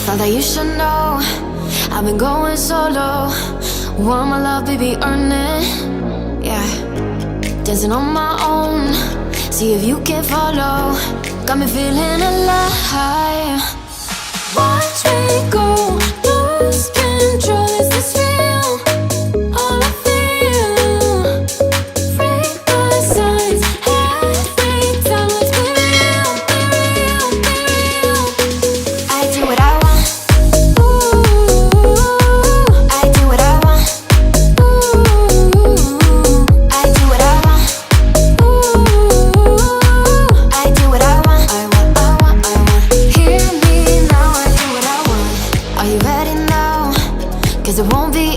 Thought that you should know I've been going solo. Want my love, baby, earn it. Yeah, dancing on my own. See if you can follow. Got me feeling alive. Watch me go, lose control. Is this real? All I feel. Break my signs every time. Let's be real, be real, be real. I do what I want. Ooh, I do what I want. Ooh, I do what I want. Ooh, I do what I want. I want. Hear me now. I do what I want. Are you ready now? 'Cause it won't be